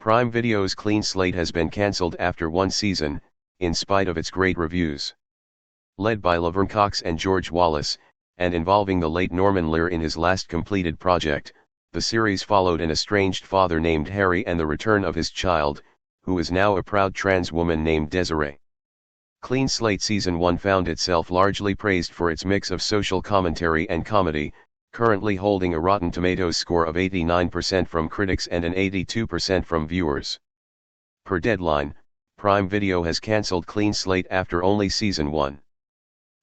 Prime Video's Clean Slate has been cancelled after one season, in spite of its great reviews. Led by Laverne Cox and George Wallace, and involving the late Norman Lear in his last completed project, the series followed an estranged father named Harry and the return of his child, who is now a proud trans woman named Desiree. Clean Slate Season 1 found itself largely praised for its mix of social commentary and comedy, currently holding a Rotten Tomatoes score of 89% from critics and an 82% from viewers. Per Deadline, Prime Video has cancelled Clean Slate after only Season 1.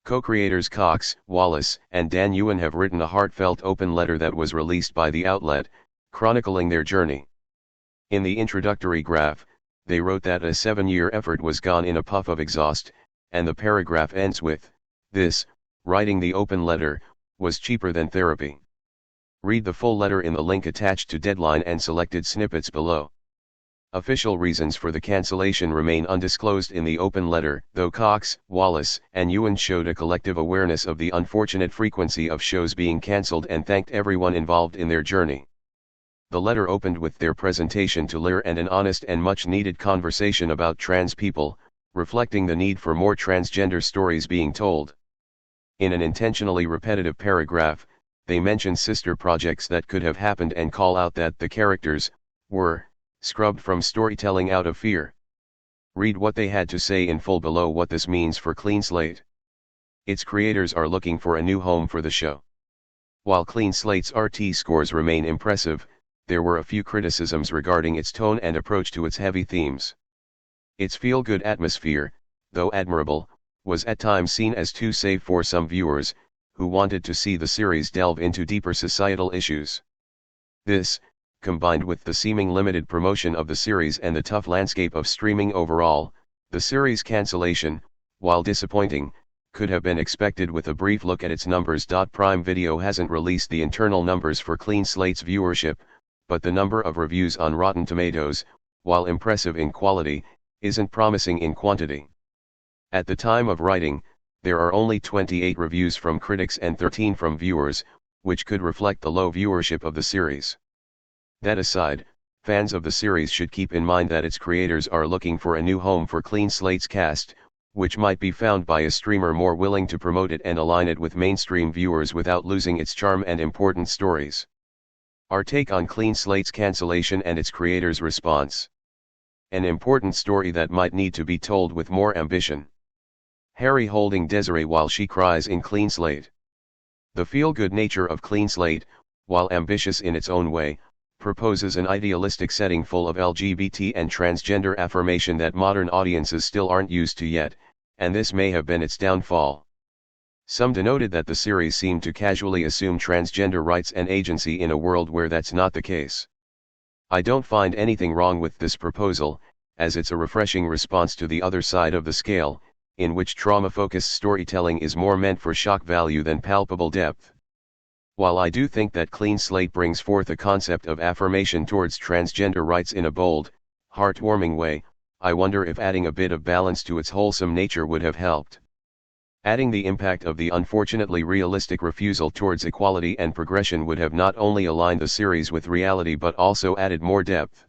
Co-creators Cox, Wallace, and Dan Ewan have written a heartfelt open letter that was released by the outlet, chronicling their journey. In the introductory graph, they wrote that a 7-year effort was gone in a puff of exhaust, and the paragraph ends with, "This, writing the open letter, was cheaper than therapy." Read the full letter in the link attached to Deadline and selected snippets below. Official reasons for the cancellation remain undisclosed in the open letter, though Cox, Wallace, and Ewan showed a collective awareness of the unfortunate frequency of shows being cancelled and thanked everyone involved in their journey. The letter opened with their presentation to Lear and an honest and much-needed conversation about trans people, reflecting the need for more transgender stories being told. In an intentionally repetitive paragraph, they mention sister projects that could have happened and call out that the characters were scrubbed from storytelling out of fear. Read what they had to say in full below what this means for Clean Slate. Its creators are looking for a new home for the show. While Clean Slate's RT scores remain impressive, there were a few criticisms regarding its tone and approach to its heavy themes. Its feel-good atmosphere, though admirable, was at times seen as too safe for some viewers, who wanted to see the series delve into deeper societal issues. This, combined with the seeming limited promotion of the series and the tough landscape of streaming overall, the series cancellation, while disappointing, could have been expected with a brief look at its numbers. Prime Video hasn't released the internal numbers for Clean Slate's viewership, but the number of reviews on Rotten Tomatoes, while impressive in quality, isn't promising in quantity. At the time of writing, there are only 28 reviews from critics and 13 from viewers, which could reflect the low viewership of the series. That aside, fans of the series should keep in mind that its creators are looking for a new home for Clean Slate's cast, which might be found by a streamer more willing to promote it and align it with mainstream viewers without losing its charm and important stories. Our take on Clean Slate's cancellation and its creators' response. An important story that might need to be told with more ambition. Harry holding Desiree while she cries in Clean Slate. The feel-good nature of Clean Slate, while ambitious in its own way, proposes an idealistic setting full of LGBT and transgender affirmation that modern audiences still aren't used to yet, and this may have been its downfall. Some denoted that the series seemed to casually assume transgender rights and agency in a world where that's not the case. I don't find anything wrong with this proposal, as it's a refreshing response to the other side of the scale, in which trauma-focused storytelling is more meant for shock value than palpable depth. While I do think that Clean Slate brings forth a concept of affirmation towards transgender rights in a bold, heartwarming way, I wonder if adding a bit of balance to its wholesome nature would have helped. Adding the impact of the unfortunately realistic refusal towards equality and progression would have not only aligned the series with reality but also added more depth.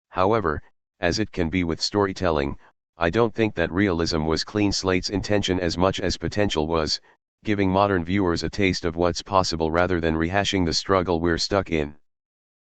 However, as it can be with storytelling, I don't think that realism was Clean Slate's intention as much as potential was, giving modern viewers a taste of what's possible rather than rehashing the struggle we're stuck in.